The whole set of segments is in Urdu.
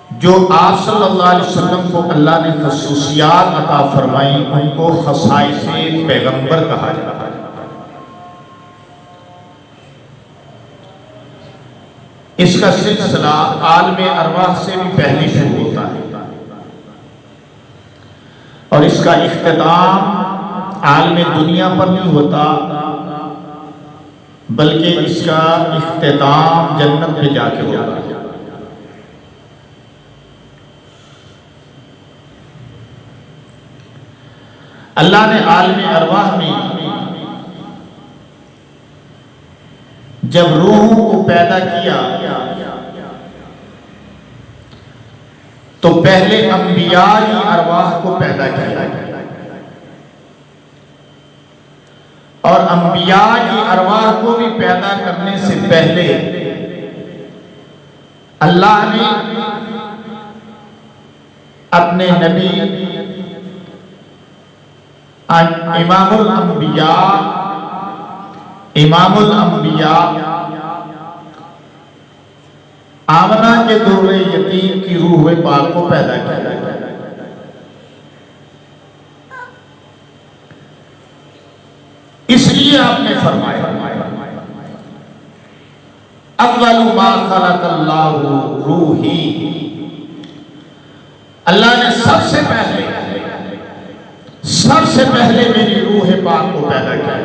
جو آپ صلی اللہ علیہ وسلم کو اللہ نے خصوصیات عطا فرمائی ان کو خصائص پیغمبر کہا جاتا ہے۔ اس کا سلسلہ عالم ارواح سے بھی پہلے شروع ہوتا ہے اور اس کا اختتام عالم دنیا پر نہیں ہوتا بلکہ اس کا اختتام جنت میں جا کے ہوتا ہے۔ اللہ نے عالم ارواح میں جب روحوں کو پیدا کیا تو پہلے انبیاء کی ارواح کو پیدا کیا اور انبیاء کی ارواح کو بھی پیدا کرنے سے پہلے اللہ نے اپنے نبی امام الانبیاء آمنہ کے در یتیم کی روح پاک کو پیدا کیا۔ اس لیے آپ نے فرمایا اول ما خلق اللہ روحی، اللہ نے سب سے پہلے میری روح پاک کو پیدا کیا۔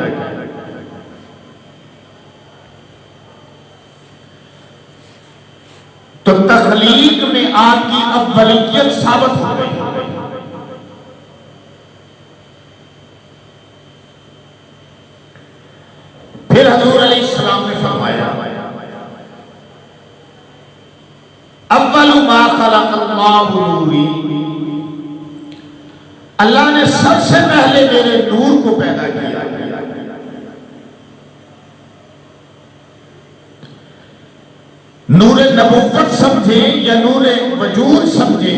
تو تخلیق میں آپ کی اولیت ثابت ہو گئی۔ پھر حضور علیہ السلام نے فرمایا اول ما خلق اللہ نوری، اللہ نے سب سے پہلے میرے نور کو پیدا کیا۔ نور نبوت سمجھے یا نور وجود سمجھے،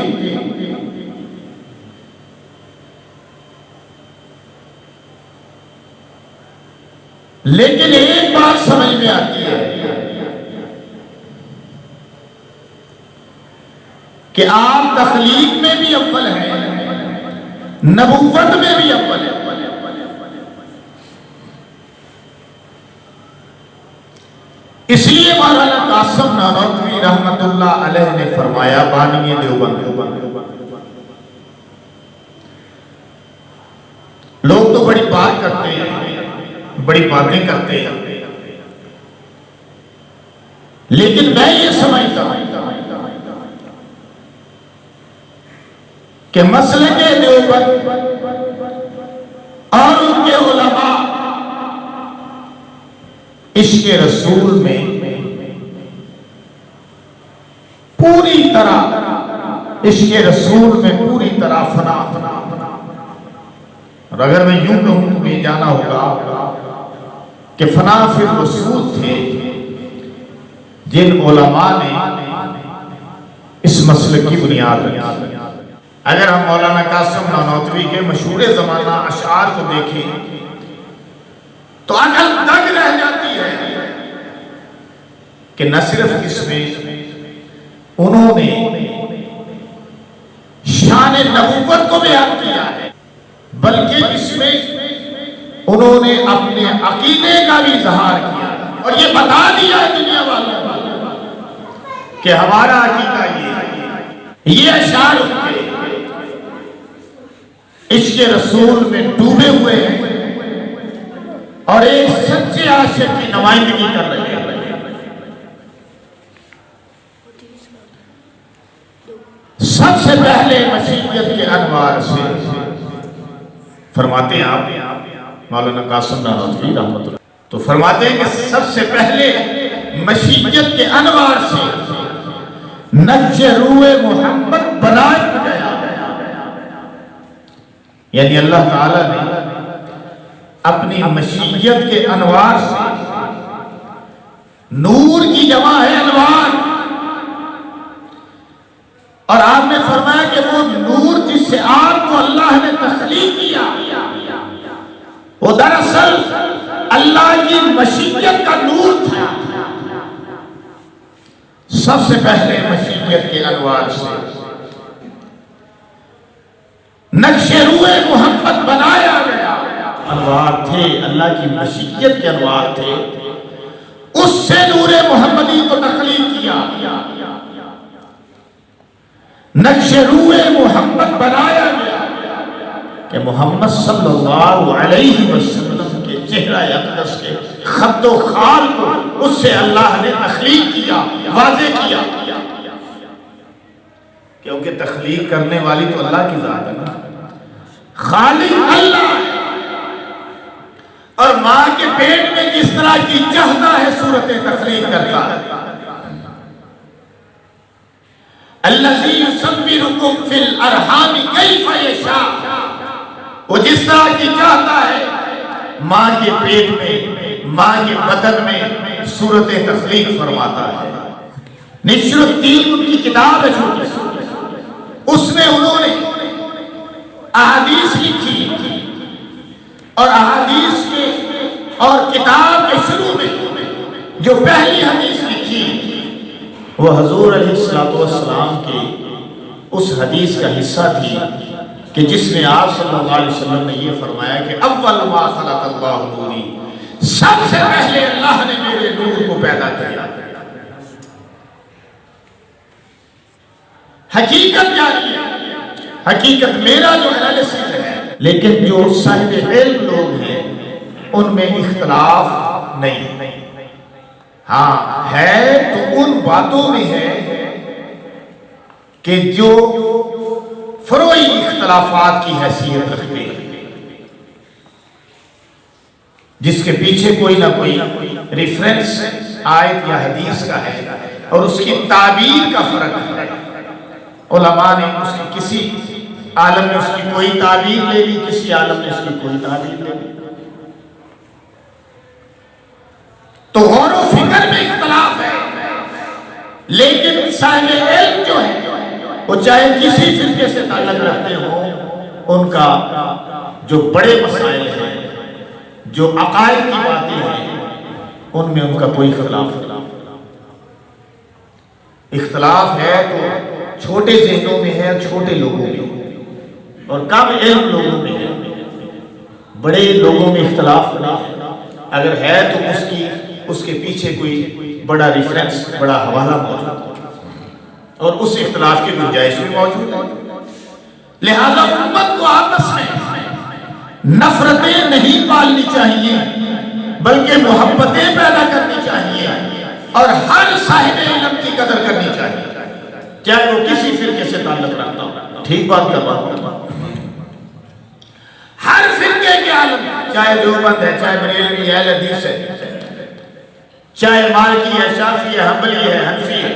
لیکن ایک بات سمجھ میں آتی ہے کہ آپ تخلیق میں بھی اول ہیں، نبوت میں بھی اول ہیں۔ اس لیے مولانا قاسم نانوتوی رحمت اللہ علیہ نے فرمایا، بانی دیوبند، لوگ تو بڑی بات کرتے ہیں، بڑی باتیں کرتے ہیں، لیکن میں یہ سمجھتا ہوں کہ مسلک دیوبند اور ان کے علماء عشق رسول میں پوری طرح، عشق رسول میں پوری طرح فنا۔ اور اگر میں یوں کہوں تو یہ جانا ہوگا کہ فنا فی الرسول تھے جن علماء نے اس مسلک کی بنیاد رکھی۔ اگر ہم مولانا قاسم نانوتوی کے مشہور زمانہ اشعار کو دیکھیں تو عقل دنگ رہ جاتی ہے کہ نہ صرف اس میں انہوں نے شان نبوت کو بیان کیا ہے بلکہ اس میں انہوں نے اپنے عقیدے کا بھی اظہار کیا اور یہ بتا دیا ہے دنیا والوں کہ ہمارا عقیدہ یہ اشعار ان کے عشق رسول میں ڈوبے ہوئے ہیں اور ایک سچے عاشق کی نمائندگی کر رہے ہیں۔ سب سے پہلے مشیت کے انوار سے فرماتے ہیں آپ مولانا قاسم نانوتوی رحمۃ اللہ، تو فرماتے ہیں کہ سب سے پہلے مشیت کے انوار سے نقش روح محمد بنایا گیا، یعنی اللہ تعالیٰ نے اپنی مشیت کے انوار سے، نور کی جمع ہے انوار، اور آپ نے فرمایا کہ وہ نور جس سے آپ کو اللہ نے تخلیق کیا وہ دراصل اللہ کی مشیت کا نور تھا۔ سب سے پہلے مشیت مشیت کے انوار سے نقش روح محمد بنایا گیا. انوار تھے اللہ کی مشیت کے انوار تھے, اس سے نور محمدی کو تخلیق کیا. نقش روح محمد بنایا گیا کہ محمد صلی اللہ علیہ وسلم کے چہرہ اقدس کے خط و خال کو اس سے اللہ نے تخلیق کیا, واضح کیا. کیونکہ تخلیق کرنے والی تو اللہ کی ذات ہے نا, خالق اللہ ہے. اور ماں کے پیٹ میں جس طرح کی چاہتا ہے صورت تخلیق کرتا ہے. الذی یصورکم فی الارحام کیف یشاء, وہ جس طرح کی چاہتا ہے ماں کے پیٹ میں, ماں کے بدن میں صورت تخلیق فرماتا ہے. نشر الدین ان کی کتاب ہے چھوٹی سی, اس میں انہوں نے احادیث لکھی, اور احادیث کے اور کتاب کے شروع میں جو پہلی حدیث لکھی وہ حضور علیہ السلام کی اس حدیث کا حصہ تھی کہ جس میں آپ صلی اللہ علیہ وسلم نے یہ فرمایا کہ اول ما خلق اللہ نوری, سب سے پہلے اللہ نے میرے نور کو پیدا کیا. حقیقت جاری ہے, حقیقت میرا جو انالیسس ہے, لیکن جو صاحب علم لوگ ہیں ان میں اختلاف نہیں. ہاں ہے تو ان باتوں میں ہے کہ جو فروعی اختلافات کی حیثیت رکھتے ہیں, جس کے پیچھے کوئی نہ کوئی ریفرنس آیت یا حدیث کا ہے اور اس کی تعبیر کا فرق ہے. علماء نے اس کی کسی عالم نے اس کی کوئی تعبیر لے لی, کسی عالم نے اس کی کوئی تعبیر لے لی. تو غور و فکر میں اختلاف ہے, لیکن صاحب علم جو ہے وہ چاہے کسی فرقے سے تعلق رکھتے ہوں, ان کا جو بڑے مسائل ہیں, جو عقائد کی باتیں ہیں, ان میں ان کا کوئی اختلاف ہے تو چھوٹے ذہنوں میں ہے, چھوٹے لوگوں میں, اور کم علم لوگوں میں ہے. بڑے لوگوں میں اختلاف اگر ہے تو اس کے پیچھے کوئی بڑا ریفرنس, بڑا حوالہ موجود ہے, اور اس اختلاف کی گنجائش بھی موجود ہے. لہذا امت کو آپس میں نفرتیں نہیں پالنی چاہیے, بلکہ محبتیں پیدا کرنی چاہیے, اور ہر صاحب علم کی قدر کرنی چاہیے, چاہے وہ کسی فرقے سے تعلق رکھتا ہو. ٹھیک بات کر رہا ہوں. ہر فرقے کے عالم, چاہے دیوبند ہے, چاہے بریلوی ہے, اہل حدیث ہے, چاہے مالکی ہے, شافعی ہے, حنبلی ہے, حنفی ہے,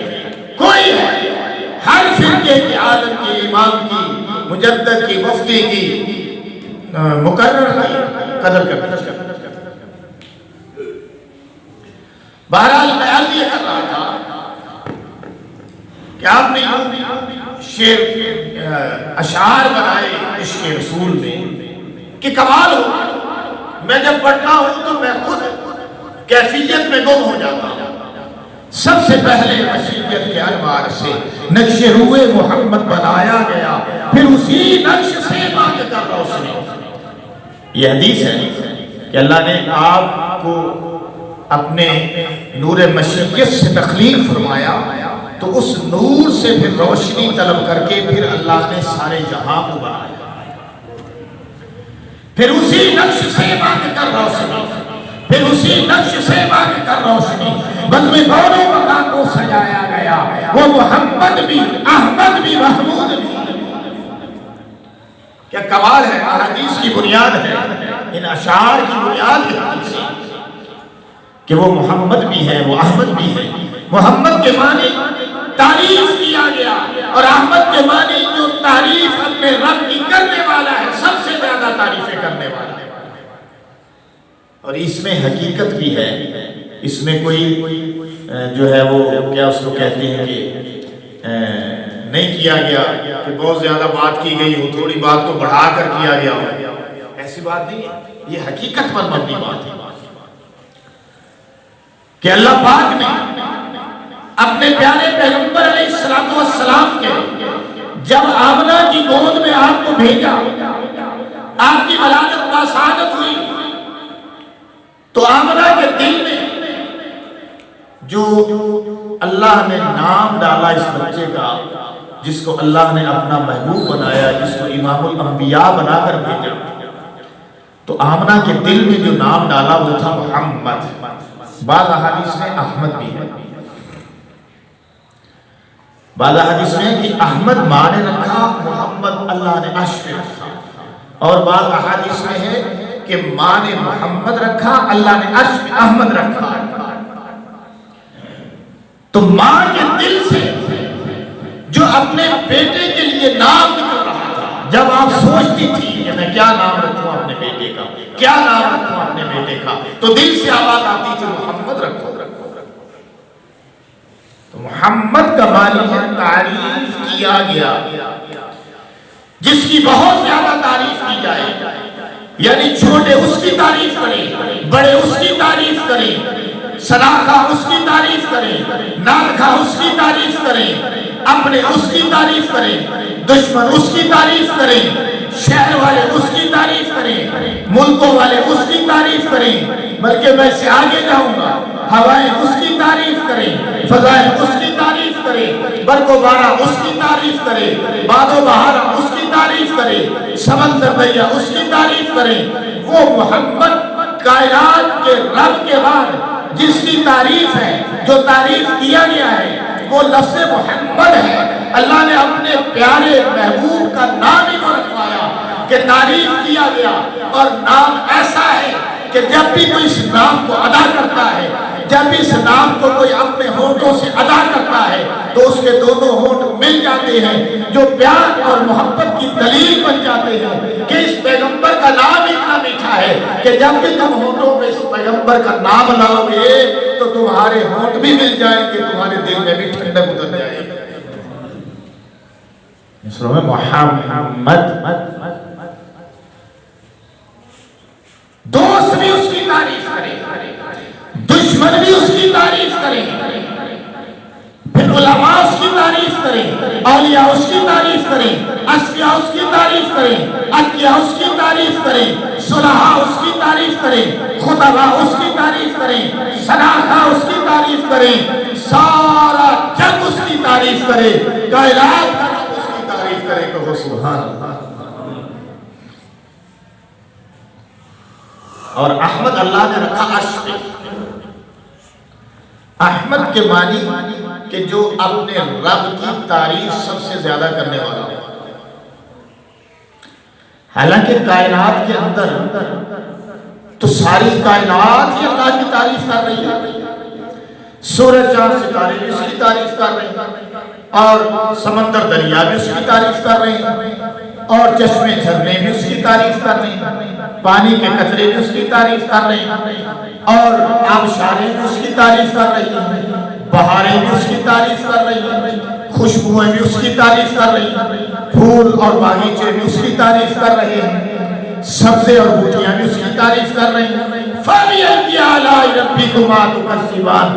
کوئی ہے, ہر فرقے کے عالم کی, امام کی, مجدد کی, مفتی کی, مقرر کی قدر کرنی چاہیے. بہرحال میں عرض یہ کر رہا تھا کہ آپ نے شعر اشعار بنائے عشق رسول میں کہ کمال ہو. میں جب پڑھتا ہوں تو میں خود کیفیت میں گم ہو جاتا ہوں. سب سے پہلے مشیت کے انوار سے نقش روح محمد بنایا گیا, پھر اسی نقش سے بات کر روشنی. یہ حدیث ہے کہ اللہ نے آپ کو اپنے نور مشیت سے تخلیق فرمایا, تو اس نور سے پھر روشنی طلب کر کے پھر اللہ نے سارے جہاں کو بنایا. پھر اسی نقش سے بات کر روشنی, پھر اسی نقش سے بات کر روشنی, بس میں دونوں مقام کو سجایا گیا. وہ محمد بھی, احمد بھی, محمود بھی. کیا کمال ہے, احادیث کی بنیاد ہے, ان اشعار کی بنیاد ہے کہ وہ محمد بھی ہے, وہ احمد بھی ہے. محمد کے معنی تعریف کیا گیا, اور احمد کے معنی جو تعریف اپنے رب کی کرنے والا ہے, سب سے زیادہ تعریفیں کرنے والا ہے. اور اس میں حقیقت بھی ہے, اس میں کوئی جو ہے وہ کیا اس کو کہتے ہیں کہ نہیں کیا گیا کہ بہت زیادہ بات کی گئی ہو, تھوڑی بات کو بڑھا کر کیا گیا ہو, ایسی بات نہیں ہے. یہ حقیقت پر مبنی بات ہے کہ اللہ پاک نے اپنے پیارے پیغمبر علیہ الصلوۃ والسلام کے جب آمنہ کی گود میں آپ کو بھیجا، آپ کی ولادت باسعادت ہوئی، تو آمنہ کے دل میں جو اللہ نے نام ڈالا اس بچے کا، جس کو اللہ نے اپنا محبوب بنایا، جس کو امام الانبیاء بنا کر بھیجا، تو آمنہ کے دل میں جو نام ڈالا وہ تھا محمد۔ بعض احادیث میں احمد بھی ہے، بعض احادیث میں کہ احمد ماں نے رکھا، محمد اللہ نے عرش پہ رکھا، اور بعض احادیث میں ہے کہ ماں نے محمد رکھا، اللہ نے عرش پہ احمد رکھا۔ تو ماں کے دل سے جو اپنے بیٹے کے لیے نام نکل رہا تھا، جب آپ سوچتی تھی کہ میں کیا نام رکھوں اپنے بیٹے کا، کیا نام رکھوں اپنے بیٹے کا، تو دل سے آواز آتی تھی محمد رکھو۔ تو محمد کا معنی ہے تعریف کیا گیا، جس کی بہت زیادہ تعریف کی جائے، یعنی چھوٹے اس کی تعریف کریں، بڑے اس کی تعریف کریں، صداقہ اس کی تعریف کریں، نادخہ اس کی تعریف کریں، اپنے اس کی تعریف کریں، دشمن اس کی تعریف کریں، شہر والے اس کی تعریف کریں، ملکوں والے اس کی تعریف کریں، بلکہ میں سے آگے جاؤں گا، ہوائیں اس کی تعریف کریں، فضائیں اس کی تعریف کریں، برق و بارہ اس کی تعریف کریں، باد و بہارا اس کی تعریف کریں، سمندر دریا اس کی تعریف کریں۔ وہ محمد کائنات کے رب کے بعد جس کی تعریف ہے، جو تعریف کیا گیا ہے، وہ لفظ محمد ہے۔ اللہ نے اپنے پیارے محبوب کا نام ہی کو رکھوایا کہ تعریف کیا گیا، اور نام ایسا ہے کہ جب بھی کوئی اس نام کو ادا کرتا ہے، جب بھی اس نام کو کوئی اپنے ہونٹوں سے ادا کرتا ہے، تو اس کے دونوں ہونٹ مل جاتے ہیں، جو پیار اور محبت کی دلیل بن جاتے ہیں کہ اس پیغمبر کا نام اتنا میٹھا ہے کہ جب بھی تم ہونٹوں میں اس پیغمبر کا نام لاؤ گے تو تمہارے ہونٹ بھی مل جائیں گے، تمہارے دل میں بھی ٹھنڈک اتر جائے گی۔ مصر میں محمد، دوست بھی اس کی تعریف کریں، دشمن بھی اس کی تعریف کریں، پھر علماء اس کی تعریف کریں، اولیاء اس کی تعریف کریں، اصفیاء اس کی تعریف کریں، اتقیاء اس کی تعریف کریں، صلحاء اس کی تعریف کریں، خطباء اس کی تعریف کریں، صداقہ اس کی تعریف کریں، سارا جگ اس کی تعریف کرے، کائنات کا رب اس کی تعریف کرے، کہو سبحان اللہ۔ اور احمد اللہ نے رکھا عرش پہ۔ احمد کے معنی کہ جو اپنے رب کی تعریف سب سے زیادہ کرنے والا ہے۔ حالانکہ کائنات کے اندر تو ساری کائنات ہی اللہ کی تعریف کر رہی ہے، سورج چاند ستارے بھی اس کی تعریف کر رہے ہیں، اور سمندر دریا بھی اس کی تعریف کر رہے ہیں، اور چشمے جھرنے بھی اس کی تعریف کر رہے ہیں، پانی کے قطرے بھی اس کی تعریف کر رہے ہیں، اور آبشاریں بھی اس کی تعریف کر رہی ہیں، بہاریں بھی اس کی تعریف کر رہی ہیں، خوشبوئیں بھی اس کی تعریف کر رہی ہیں، پھول اور باغیچے بھی اس کی تعریف کر رہے ہیں، سبزے اور بوٹیاں بھی اس کی تعریف کر رہی ہیں۔ فَبِأَيِّ آلَاءِ رَبِّكُمَا تُكَذِّبَانِ،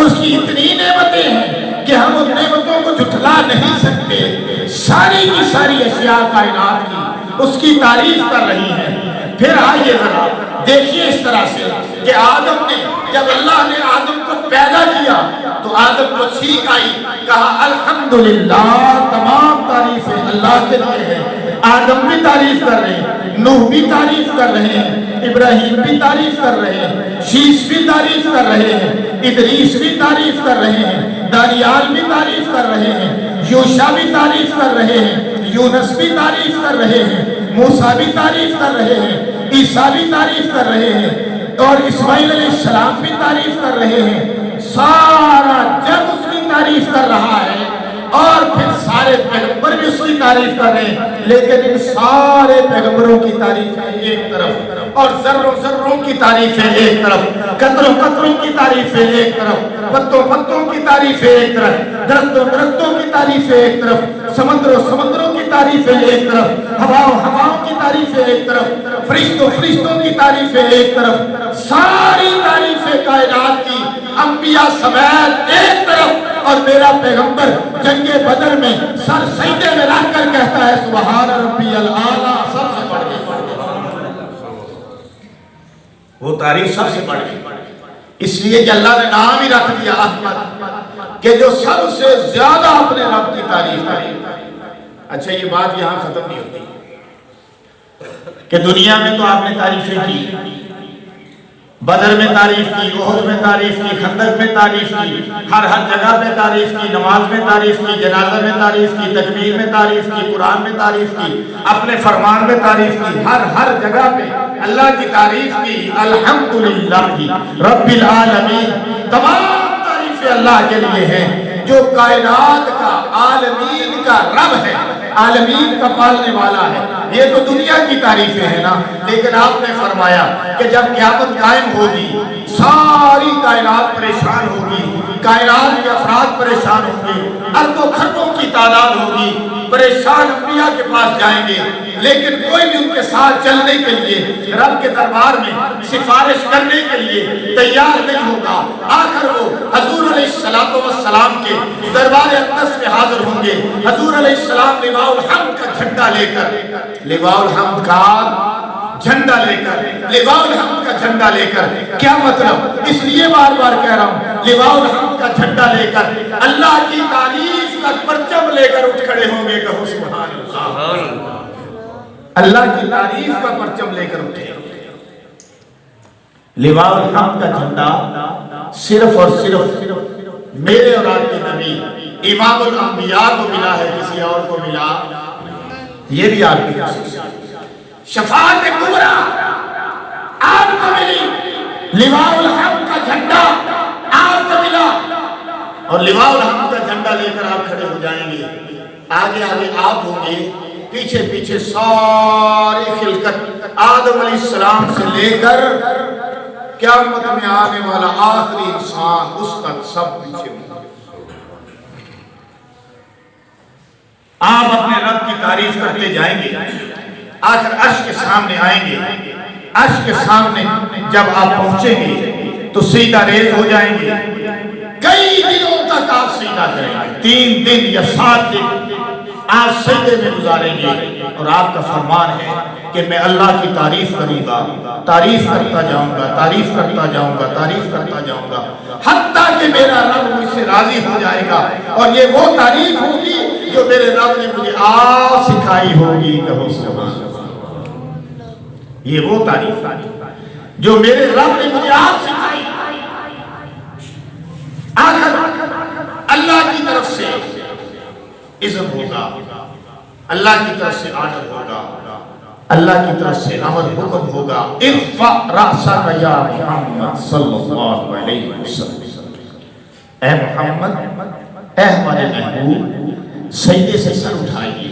اس کی اتنی نعمتیں ہیں کہ ہم ان نعمتوں کو جھٹلا نہیں سکتے، ساری کی ساری اشیاء کائنات کی اس کی تعریف کر رہی ہیں۔ پھر آئیے ذرا دیکھیے اس طرح سے کہ آدم نے، جب اللہ نے آدم کو پیدا کیا تو آدم کو چھینک آئی، کہا الحمدللہ، تمام تعریفیں اللہ کے لیے ہیں۔ آدم بھی تعریف کر رہے ہیں، نوح بھی تعریف کر رہے ہیں، ابراہیم بھی تعریف کر رہے ہیں، شیش بھی تعریف کر رہے ہیں، ادریس بھی تعریف کر رہے ہیں، دانیال بھی تعریف کر رہے ہیں، یوشع بھی تعریف کر رہے ہیں، یونس بھی تعریف کر رہے ہیں، موسیٰ بھی تعریف کر رہے ہیں، عیسیٰ بھی تعریف کر رہے ہیں، اور اسماعیل علیہ السلام بھی تعریف کر رہے ہیں۔ سارا جگ اس کی تعریف کر رہا ہے، اور پھر سارے پیغمبر بھی اس کی تعریف کر رہے ہیں، لیکن ان سارے پیغمبروں کی تعریفیں ایک طرف، اور ذروں ذروں کی تعریفیں ایک طرف، قطروں قطروں کی تعریفیں ایک طرف، پتوں پتوں کی تعریفیں ایک طرف، درختوں درختوں کی تعریفیں ایک طرف، سمندروں سمندروں کی تعریفیں ایک طرف، ہواؤں ہواؤں کی تعریفیں ایک طرف، فرشتوں فرشتوں کی تعریفیں ایک طرف، ساری تعریفیں کائنات کی انبیاء سمیت ایک طرف، اور میرا پیغمبر جنگ بدر میں سر سجدے میں رکھ کر کہتا ہے سبحان ربی الاعلیٰ، سب سے بڑھ گئی، وہ تعریف سب سے بڑھ گئی، اس لیے کہ اللہ نے نام ہی رکھ دیا احمد، کہ جو سب سے زیادہ اپنے رب کی تعریف کرے۔ اچھا یہ بات یہاں ختم نہیں ہوتی کہ دنیا میں تو آپ نے تعریفیں کی، بدر میں تعریف کی، احد میں تعریف کی، خندق میں تعریف کی، ہر جگہ پہ تعریف کی، نماز میں تعریف کی، جنازہ میں تعریف کی، تکبیر میں تعریف کی، قرآن میں تعریف کی، اپنے فرمان میں تعریف کی، ہر جگہ پہ اللہ کی تعریف کی۔ الحمدللہ رب العالمین، تمام تعریفیں اللہ کے لیے ہیں جو کائنات کا، عالمین کا رب ہے، عالمین کا پالنے والا ہے۔ یہ تو دنیا کی تعریفیں ہیں نا، لیکن آپ نے فرمایا کہ جب قیامت قائم ہوگی ساری کائنات پریشان ہوگی، کائنات کے افراد پریشان ہوں گے، اربوں خربوں کی تعداد ہوگی، پریشان انبیاء کے پاس جائیں گے، لیکن کوئی بھی ان کے ساتھ چلنے کے لیے، رب کے دربار میں سفارش کرنے کے لیے تیار نہیں ہوگا۔ آخر وہ حضور علیہ السلام کے دربار اقدس میں حاضر ہوں گے، حضور علیہ السلام لواء الحمد کا جھنڈا لے کر، لواء الحمد کا جھنڈا لے کر، لواء الحمد کا جھنڈا لے کر، کیا مطلب؟ اس لیے بار بار کہہ رہا ہوں، لواء الحمد کا جھنڈا لے کر، اللہ کی تعریف کا پرچم لے کر اٹھ کھڑے ہوں گے، کہو سبحان اللہ، اللہ کی تعریف کا پرچم لے کر اٹھے۔ لواء الحمد کا جھنڈا صرف اور صرف میرے اور آپ کے نبی امام الانبیاء کو ملا ہے، کسی اور کو ملا؟ یہ بھی آپ کی خصوصیت ہے۔ شفاعت کبریٰ آپ کو ملی، لواء الحمد کا جھنڈا آپ کو ملا، اور لواء الحمد کا جھنڈا لے کر آپ کھڑے ہو جائیں گے، آگے آگے آپ ہوں گے، پیچھے پیچھے ساری خلقت آدم علیہ السلام سے لے کر قیامت میں آنے والا آخری انسان، اس تک سب پیچھے ہوں گے۔ آپ اپنے رب کی تعریف کرتے جائیں گے، آخر عرش کے سامنے آئیں گے، عرش کے سامنے جب آپ پہنچیں گے تو سجدہ ریز ہو جائیں گے، کئی دنوں تک آپ سجدہ کریں گے، 3 دن یا 7 دن آپ سجدے میں گزاریں گے، اور آپ کا فرمان ہے کہ میں اللہ کی تعریف کروں گا، تعریف کرتا جاؤں گا، تعریف کرتا جاؤں گا، تعریف کرتا جاؤں گا، حتیٰ کہ میرا رب مجھ سے راضی ہو جائے گا، اور یہ وہ تعریف ہوگی جو میرے رب نے مجھے آپ سکھائی ہوگی، کہو سبحان اللہ۔ یہ وہ تعریف جو میرے رب نے مجھے آپ سکھائی، آخر اللہ کی طرف سے اذن ہوگا، اللہ کی طرف سے آرڈر ہوگا، اللہ کی طرف سے امر حکم ہوگا، ارفع رأسک یا محمد صلی اللہ علیہ وسلم، اے محمد، اے ہمارے محبوب، سجدے سے سر اٹھائیے۔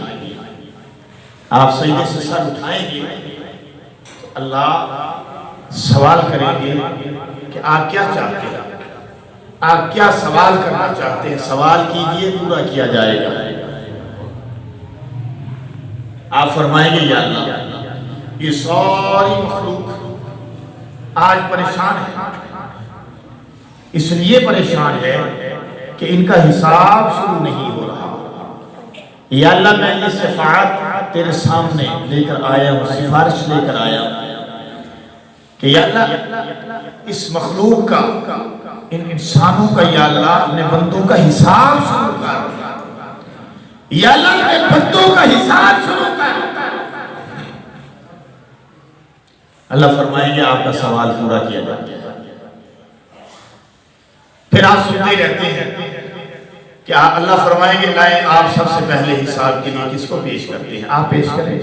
آپ سجدے سے سر اٹھائیں گے تو اللہ سوال کریں گے کہ آپ کیا چاہتے ہیں، آپ کیا سوال کرنا چاہتے ہیں، سوال کیجئے پورا کیا جائے گا۔ آپ فرمائیں گے یا اللہ یہ ساری مخلوق آج پریشان ہے، اس لیے پریشان ہے کہ ان کا حساب شروع نہیں ہو رہا، یا اللہ میں یہ شفاعت تیرے سامنے لے کر آیا ہوں، سفارش لے کر آیا ہوں کہ یا اللہ اس مخلوق کا، ان انسانوں کا، یا اللہ اپنے بندوں کا حساب شروع کر، یا اللہ اپنے بندوں کا حساب شروع کر۔ اللہ فرمائیں گے آپ کا سوال پورا کیا جائے۔ پھر آپ سنتے رہتے ہیں کہ اللہ فرمائیں گے لائیں آپ سب سے پہلے حساب کے لیے کس کو پیش کرتے ہیں، آپ پیش کریں،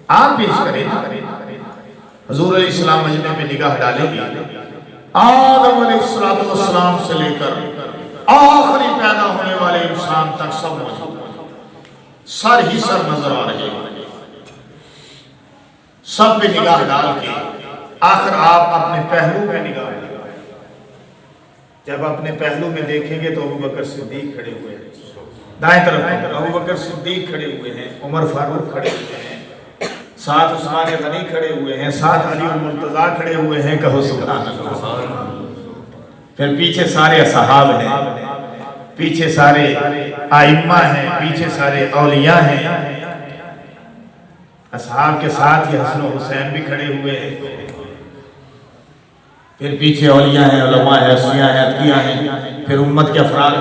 آپ پیش کریں۔ حضور علیہ السلام مجمع میں نگاہ ڈالیں گے، آدم علیہ السلام سے لے کر آخری پیدا ہونے والے انسان تک سب موجود، سر ہی سر نظر آ رہے ہیں، سب پہ نگاہ ڈال کے آخر آپ اپنے پہلو میں نگاہ ڈالیں۔ جب اپنے پہلو میں دیکھیں گے تو ابوبکر صدیق کھڑے ہوئے ہیں، دائیں طرف ابوبکر صدیق کھڑے ہوئے ہیں، عمر فاروق کھڑے ہوئے ہیں، ساتھ عثمان غنی کھڑے ہوئے ہیں، ساتھ علی المرتضیٰ کھڑے ہوئے ہیں، کہو سبحان اللہ۔ پھر پیچھے سارے اصحاب ہیں، پیچھے سارے آئمہ ہیں، پیچھے سارے اولیاء ہیں، اصحاب کے ساتھ یہ حسن و حسین بھی کھڑے ہوئے ہیں، پھر پیچھے اولیاء ہیں، علماء ہیں، اشیاء ہیں، اتقیاء ہیں، پھر امت کے افراد۔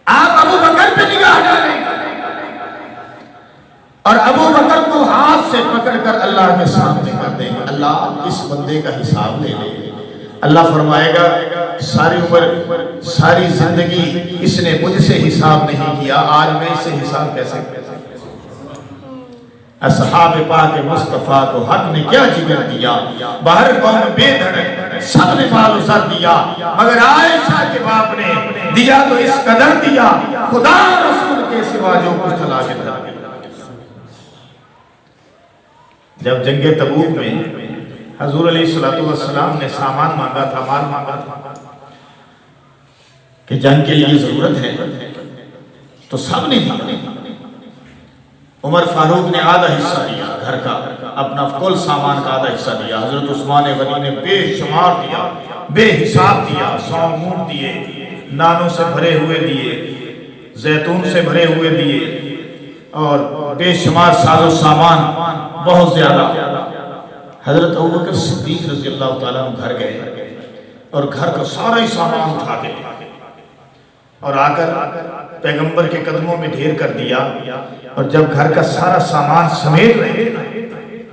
آپ ابو بکر پہ نگاہ ڈالیں اور ابو بکر کو ہاتھ سے پکڑ کر اللہ کے سامنے کر دیں گے، اللہ اس بندے کا حساب لے لے۔ اللہ فرمائے گا ساری عمر ساری زندگی اس نے مجھ سے حساب نہیں کیا، آج میں اس سے حساب کیسے کروں؟ اصحاب پاک مصطفیٰ کو حق نے کیا جگر دیا، باہر قوم بے دھڑک سب نے مال و زر دیا، مگر عائشہ کے باپ نے دیا تو اس قدر دیا، خدا رسول کے سوا جو کچھ تھا لاکھ تھا۔ جب جنگ تبوک میں حضور علیہ السلام نے سامان مانگا تھا، مال مانگا تھا کہ جنگ کے لیے ضرورت ہے، تو سب نے دیا۔ عمر فاروق نے آدھا حصہ دیا گھر کا، اپنا کل سامان کا آدھا حصہ دیا، حضرت عثمان غنی نے بے شمار دیا، بے حساب دیا، 100 اونٹ دیے، نانوں سے بھرے ہوئے دیے، زیتون سے بھرے ہوئے دیے، اور بے شمار ساز و سامان بہت زیادہ۔ حضرت ابوبکر صدیق رضی اللہ تعالیٰ عنہ گھر گئے اور گھر کا سارا ہی سامان اٹھا کے اور آ کر پیغمبر کے قدموں میں ڈھیر کر دیا، اور جب گھر کا سارا سامان سمیٹ رہے تھے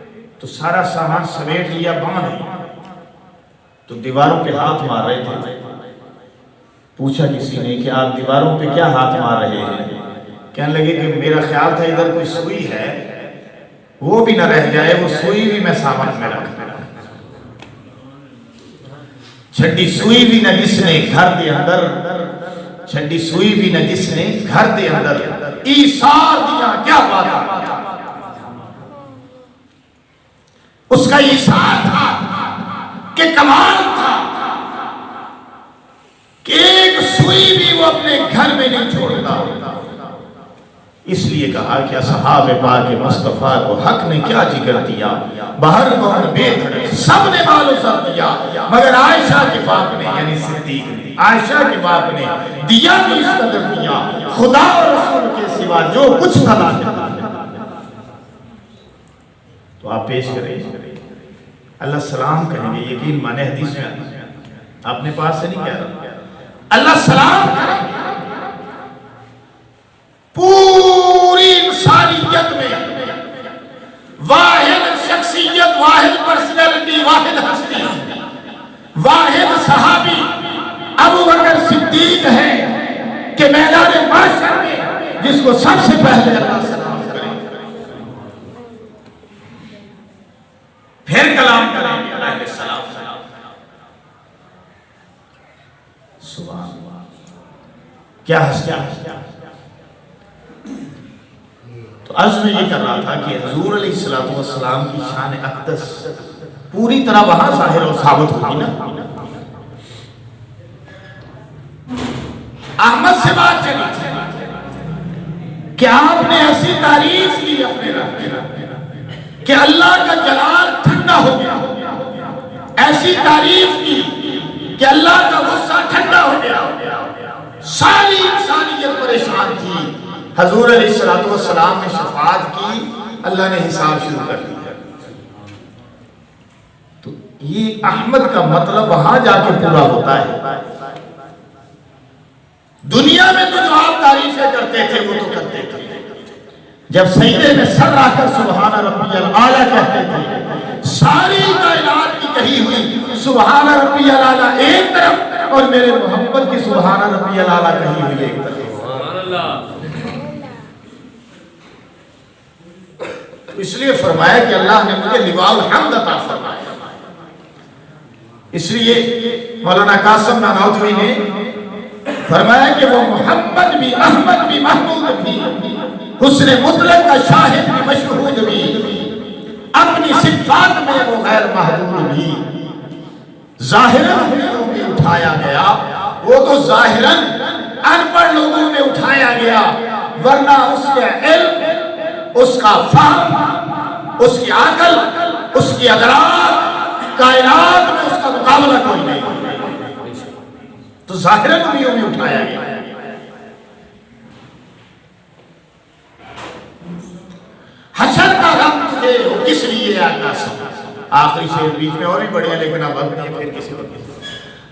تو سارا سامان سمیٹ لیا، باندھ تو دیواروں پہ ہاتھ مار رہے تھے۔ پوچھا کسی نے کہ آپ دیواروں پہ کیا ہاتھ مار رہے ہیں؟ کہنے لگے کہ میرا خیال تھا ادھر کوئی سوئی ہے، وہ بھی نہ رہ جائے، وہ سوئی بھی میں سامان میں رکھ چھڈی سوئی بھی نہ جس نے گھر دے اندر، چھڈی سوئی بھی نہ جس نے گھر دے اندر، ایثار دیا کیا بات ہے۔ اس کا ایثار تھا کہ کمال تھا کہ ایک سوئی بھی وہ اپنے گھر میں نہیں چھوڑتا۔ اس لیے کہا کہ اصحاب پاک مصطفیٰ کو حق نے کیا جگر دیا، باہر کون بے دھڑک سب نے مال و زر دیا، مگر عائشہ کے باپ نے یعنی صدیق نے، عائشہ کے باپ نے دیا تو اس قدر دیا، خدا اور رسول کے سوا جو کچھ تھا لاکھ۔ تو آپ پیش کریں، اللہ سلام کہیں گے، یقین مانے حدیث میں اپنے پاس سے نہیں کہہ رہا، اللہ سلام کریں گے۔ پوری انسانیت میں واحد شخصیت، واحد پرسنالٹی، واحد ہستی، واحد صحابی ابو بکر صدیق ہے کہ میدان محشر میں جس کو سب سے پہلے اللہ سلام کرے، پھر کلام کریں گے علیہ السلام۔ سبحان اللہ، کیا ہستی۔ تو عرض میں یہ کر رہا تھا کہ حضور علیہ السلام کی شان اقدس پوری طرح وہاں ظاہر اور ثابت ہوگی نا۔ احمد سے بات چلی تھی کہ آپ نے ایسی تعریف کی اپنے رب کہ اللہ کا جلال ٹھنڈا ہو گیا، ایسی تعریف کی کہ اللہ کا غصہ ٹھنڈا ہو گیا، ساری انسانیت پریشان تھی۔ حضور علیہ السلام نے شفاعت کی، اللہ نے حساب شروع کر دیا۔ تو یہ احمد کا مطلب وہاں جا کے پورا ہوتا ہے۔ دنیا میں تو جو آپ تعریفیں کرتے تھے وہ تو کرتے تھے، جب سجدے میں سر رکھ کر سبحان ربی الاعلیٰ کہتے تھے، ساری کائنات کی کہی ہوئی سبحان ربی الاعلیٰ ایک طرف اور میرے محمد کی سبحان ربی الاعلیٰ کہی ہوئی ایک طرف۔ اس لیے فرمایا کہ اللہ نے مجھے لواء الحمد عطا فرمایا۔ اس لیے مولانا قاسم نانوتوی نے فرمایا کہ وہ محمد بھی، احمد بھی، محمود بھی، حسن مطلق کا شاہد بھی، مشہود بھی، اپنی صفات میں وہ غیر محدود بھی، ظاہراً لوگوں میں اٹھایا گیا، وہ تو ظاہراً ان پڑھ لوگوں میں اٹھایا گیا، ورنہ اس کے علم، اس کا فہم، اس کی عقل، اس کی ادراک، کائنات میں اس کا مقابلہ کوئی نہیں۔ تو تو ظاہر نبیوں میں اٹھایا گیا. حشر کا غم تجھے ہو کس لیے آقا سما. آخری شعر بیچ میں اور بھی بڑے ہیں لیکن اب وقت نہیں پھر کسی وقت.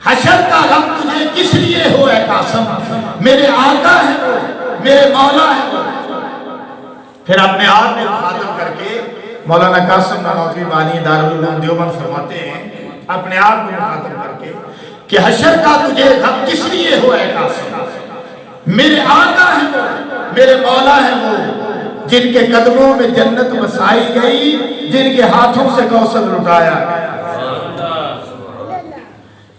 حشر کا غم تجھے کس لیے ہو اے قاسم, میرے آقا ہے وہ, میرے مولا ہے وہ. پھر اپنے آپ میں مخاطب کر کے مولانا قاسم نانوتوی بانی دارالعلوم دیوبند فرماتے ہیں اپنے آپ میں مخاطب کر کے کہ حشر کا تجھے غم کس لیے ہو اے قاسم, میرے آقا ہے وہ, میرے مولا ہے وہ, جن کے قدموں میں جنت بسائی گئی, جن کے ہاتھوں سے کوثر لٹایا گیا.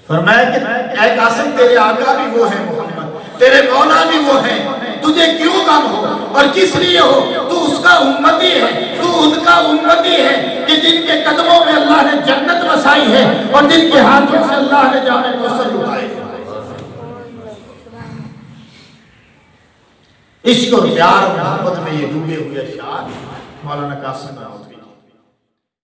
فرمایا کہ اے قاسم تیرے آقا بھی وہ ہیں محمد, تیرے مولا بھی وہ ہیں, تجھے کیوں غم ہو اور کس لیے ہو؟ تو اس کا امتی ہے, تو ان کا امتی ہے کہ جن کے قدموں میں اللہ نے جنت بسائی ہے اور جن کے ہاتھوں سے اللہ نے جام کوثر لٹائی ہے. عشق اور پیار اور محبت میں یہ ڈوبے ہوئے اشعار مولانا قاسم نانوتوی.